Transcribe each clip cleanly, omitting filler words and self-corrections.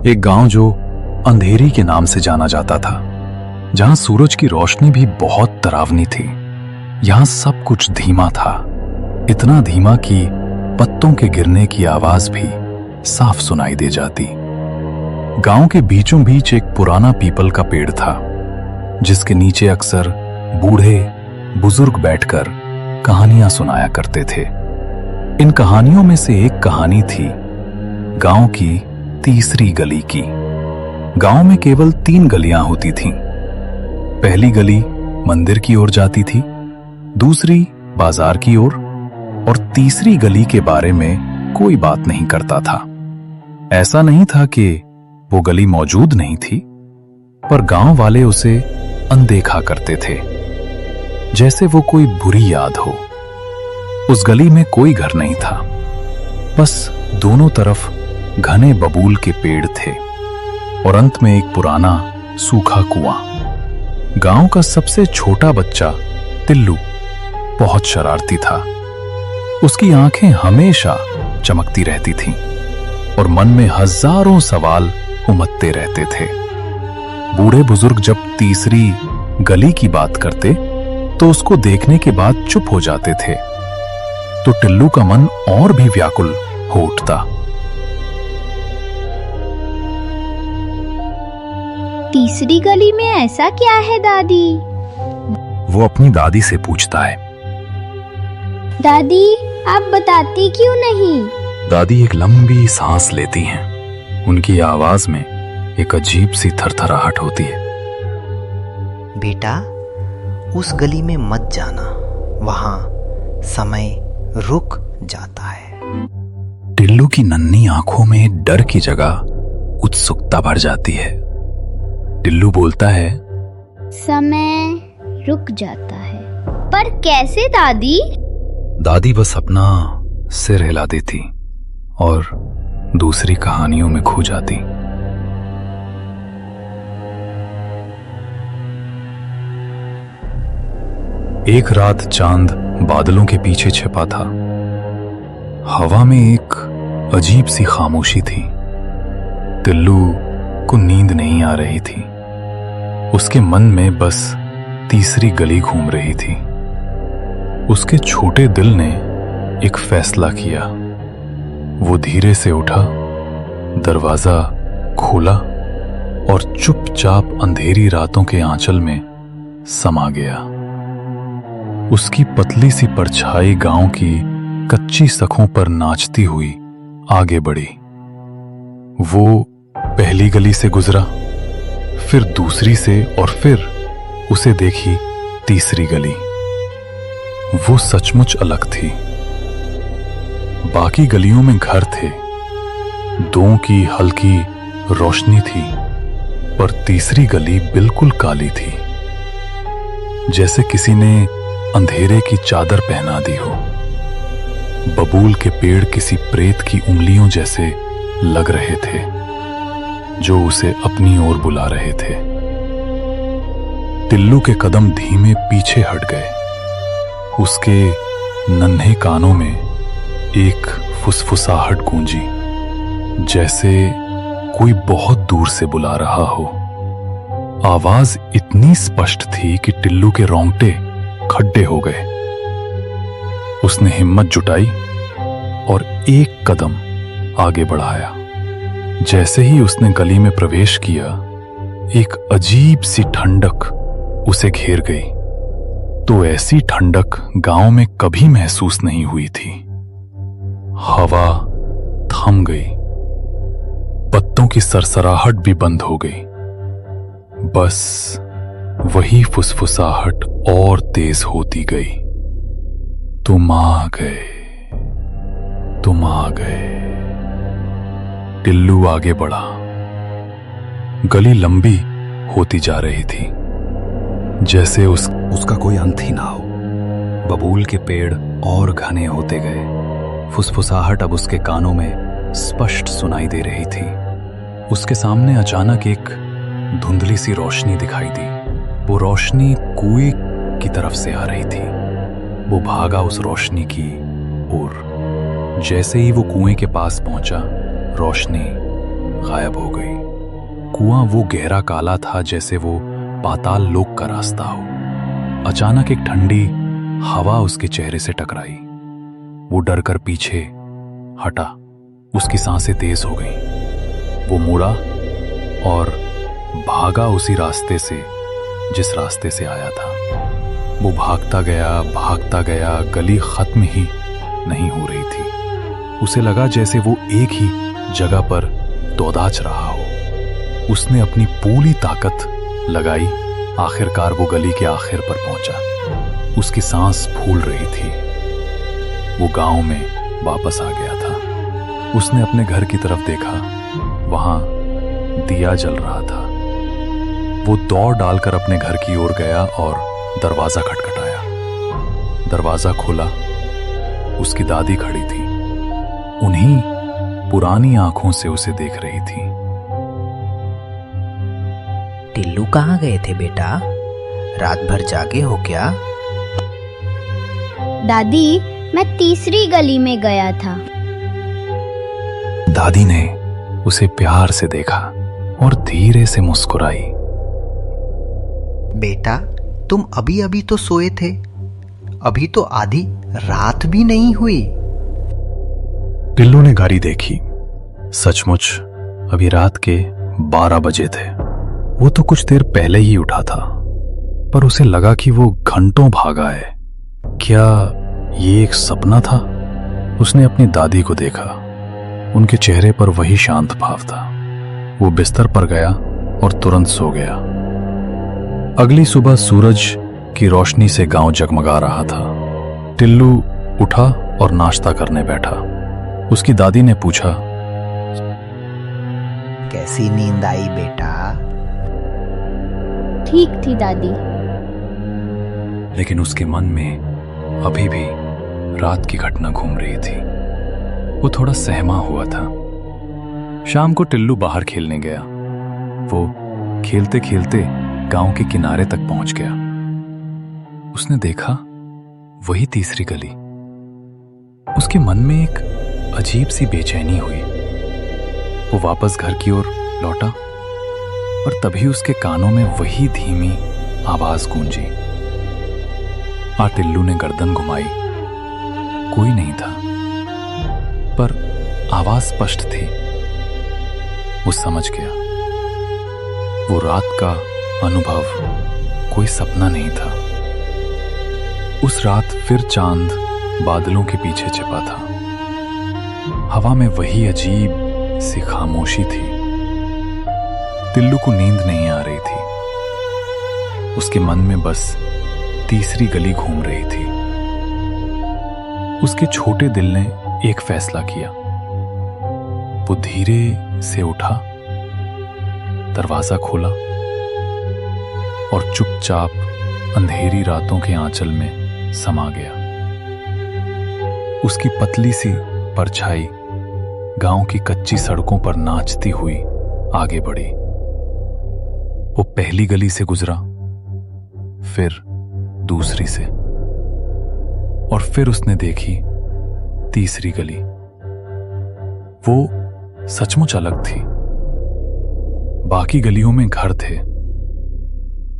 एक गांव जो अंधेरी के नाम से जाना जाता था, जहां सूरज की रोशनी भी बहुत डरावनी थी। यहां सब कुछ धीमा था, इतना धीमा कि पत्तों के गिरने की आवाज भी साफ सुनाई दे जाती। गांव के बीचों बीच एक पुराना पीपल का पेड़ था, जिसके नीचे अक्सर बूढ़े बुजुर्ग बैठकर कहानियां सुनाया करते थे। इन कहानियों में से एक कहानी थी गांव की तीसरी गली की। गांव में केवल 3 गलियां होती थीं। पहली गली मंदिर की ओर जाती थी, दूसरी बाजार की ओर, और तीसरी गली के बारे में कोई बात नहीं करता था। ऐसा नहीं था कि वो गली मौजूद नहीं थी, पर गांव वाले उसे अनदेखा करते थे, जैसे वो कोई बुरी याद हो। उस गली में कोई घर नहीं था, बस दोनों तरफ घने बबूल के पेड़ थे और अंत में एक पुराना सूखा कुआं। गांव का सबसे छोटा बच्चा टिल्लू बहुत शरारती था। उसकी आंखें हमेशा चमकती रहती थीं और मन में हजारों सवाल उमड़ते रहते थे। बूढ़े बुजुर्ग जब तीसरी गली की बात करते तो उसको देखने के बाद चुप हो जाते थे, तो टिल्लू का मन और भी व्याकुल हो उठता। तीसरी गली में ऐसा क्या है दादी? वो अपनी दादी से पूछता है। दादी, आप बताती क्यों नहीं? दादी एक लंबी सांस लेती हैं। उनकी आवाज में एक अजीब सी थरथराहट होती है। बेटा, उस गली में मत जाना, वहां समय रुक जाता है। टिल्लू की नन्ही आंखों में डर की जगह उत्सुकता भर जाती है। टिल्लू बोलता है, समय रुक जाता है, पर कैसे दादी? दादी बस अपना सिर हिला देती और दूसरी कहानियों में खो जाती। एक रात चांद बादलों के पीछे छिपा था। हवा में एक अजीब सी खामोशी थी। टिल्लू को नींद नहीं आ रही थी। उसके मन में बस तीसरी गली घूम रही थी। उसके छोटे दिल ने एक फैसला किया। वो धीरे से उठा, दरवाजा खोला और चुपचाप अंधेरी रातों के आंचल में समा गया। उसकी पतली सी परछाई गांव की कच्ची सड़कों पर नाचती हुई आगे बढ़ी। वो पहली गली से गुजरा, फिर दूसरी से, और फिर उसे देखी तीसरी गली। वो सचमुच अलग थी। बाकी गलियों में घर थे, दो की हल्की रोशनी थी, पर तीसरी गली बिल्कुल काली थी, जैसे किसी ने अंधेरे की चादर पहना दी हो। बबूल के पेड़ किसी प्रेत की उंगलियों जैसे लग रहे थे, जो उसे अपनी ओर बुला रहे थे। टिल्लू के कदम धीमे पीछे हट गए। उसके नन्हे कानों में एक फुसफुसाहट गूंजी, जैसे कोई बहुत दूर से बुला रहा हो। आवाज इतनी स्पष्ट थी कि टिल्लू के रोंगटे खड्डे हो गए। उसने हिम्मत जुटाई और एक कदम आगे बढ़ाया। जैसे ही उसने गली में प्रवेश किया, एक अजीब सी ठंडक उसे घेर गई। तो ऐसी ठंडक गांव में कभी महसूस नहीं हुई थी। हवा थम गई, पत्तों की सरसराहट भी बंद हो गई। बस वही फुसफुसाहट और तेज होती गई। तुम आ गए, तुम आ गए। टिल्लू आगे बढ़ा। गली लंबी होती जा रही थी, जैसे उसका कोई अंत ही ना हो। बबूल के पेड़ और घने होते गए। फुसफुसाहट अब उसके कानों में स्पष्ट सुनाई दे रही थी। उसके सामने अचानक एक धुंधली सी रोशनी दिखाई दी। वो रोशनी कुएं की तरफ से आ रही थी। वो भागा उस रोशनी की ओर। जैसे ही वो कुएं के पास पहुंचा, रोशनी गायब हो गई। कुआं वो गहरा काला था जैसे वो पाताल लोक का रास्ता हो। अचानक एक ठंडी हवा उसके चेहरे से टकराई। वो डर कर पीछे हटा। उसकी सांसें तेज हो गईं। वो मुड़ा और भागा उसी रास्ते से जिस रास्ते से आया था। वो भागता गया, गली खत्म ही नहीं हो रही थी। उसे लगा जैसे वो एक ही जगह पर दौदाच रहा हो। उसने अपनी पूरी ताकत लगाई। आखिरकार वो गली के आखिर पर पहुंचा। उसकी सांस फूल रही थी। वो गांव में वापस आ गया था। उसने अपने घर की तरफ देखा। वहां दिया जल रहा था। वो दौड़ डालकर अपने घर की ओर गया और दरवाजा खटखटाया। दरवाजा खोला। उसकी दादी खड़ी थी। उन्हीं पुरानी आंखों से उसे देख रही थी। टिल्लू कहाँ गए थे बेटा? रात भर जागे हो क्या? दादी, मैं तीसरी गली में गया था। दादी ने उसे प्यार से देखा और धीरे से मुस्कुराई। बेटा, तुम अभी अभी तो सोए थे। अभी तो आधी रात भी नहीं हुई। टिल्लू ने घड़ी देखी। सचमुच अभी रात के 12 बजे थे। वो तो कुछ देर पहले ही उठा था, पर उसे लगा कि वो घंटों भागा है। क्या ये एक सपना था? उसने अपनी दादी को देखा। उनके चेहरे पर वही शांत भाव था। वो बिस्तर पर गया और तुरंत सो गया। अगली सुबह सूरज की रोशनी से गांव जगमगा रहा था। टिल्लू उठा और नाश्ता करने बैठा। उसकी दादी ने पूछा, कैसी नींद आई बेटा? ठीक थी दादी। लेकिन उसके मन में अभी भी रात की घटना घूम रही थी। वो थोड़ा सहमा हुआ था। शाम को टिल्लू बाहर खेलने गया। वो खेलते खेलते गांव के किनारे तक पहुंच गया। उसने देखा वही तीसरी गली। उसके मन में एक अजीब सी बेचैनी हुई। वो वापस घर की ओर लौटा और तभी उसके कानों में वही धीमी आवाज गूंजी। टिल्लू ने गर्दन घुमाई। कोई नहीं था, पर आवाज स्पष्ट थी। वो समझ गया वो रात का अनुभव कोई सपना नहीं था। उस रात फिर चांद बादलों के पीछे छिपा था। हवा में वही अजीब सी खामोशी थी। टिल्लू को नींद नहीं आ रही थी। उसके मन में बस तीसरी गली घूम रही थी। उसके छोटे दिल ने एक फैसला किया। वो धीरे से उठा, दरवाजा खोला और चुपचाप अंधेरी रातों के आंचल में समा गया। उसकी पतली सी परछाई गांव की कच्ची सड़कों पर नाचती हुई आगे बढ़ी। वो पहली गली से गुजरा, फिर दूसरी से, और फिर उसने देखी तीसरी गली। वो सचमुच अलग थी। बाकी गलियों में घर थे,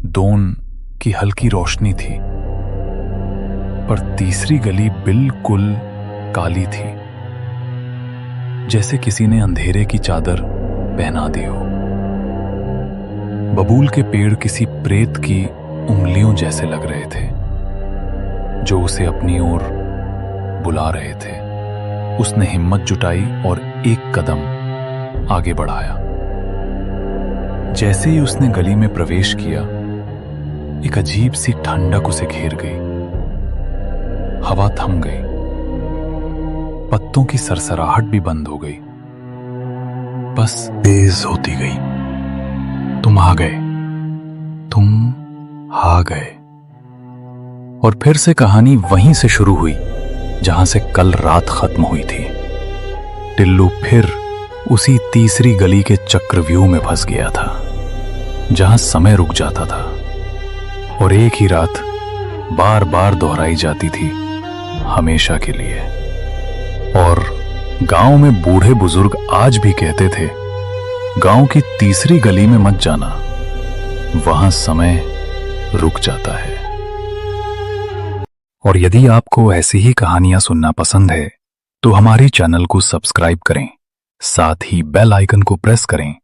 दोन की हल्की रोशनी थी, पर तीसरी गली बिल्कुल काली थी, जैसे किसी ने अंधेरे की चादर पहना दी हो। बबूल के पेड़ किसी प्रेत की उंगलियों जैसे लग रहे थे, जो उसे अपनी ओर बुला रहे थे। उसने हिम्मत जुटाई और एक कदम आगे बढ़ाया। जैसे ही उसने गली में प्रवेश किया, एक अजीब सी ठंडक उसे घेर गई। हवा थम गई, पत्तों की सरसराहट भी बंद हो गई, बस तेज होती गई। तुम आ गए, तुम आ गए। और फिर से कहानी वहीं से शुरू हुई जहां से कल रात खत्म हुई थी। टिल्लू फिर उसी तीसरी गली के चक्रव्यूह में फंस गया था, जहां समय रुक जाता था और एक ही रात बार बार दोहराई जाती थी, हमेशा के लिए। और गांव में बूढ़े बुजुर्ग आज भी कहते थे, गांव की तीसरी गली में मत जाना, वहां समय रुक जाता है। और यदि आपको ऐसी ही कहानियां सुनना पसंद है तो हमारे चैनल को सब्सक्राइब करें, साथ ही बेल आइकन को प्रेस करें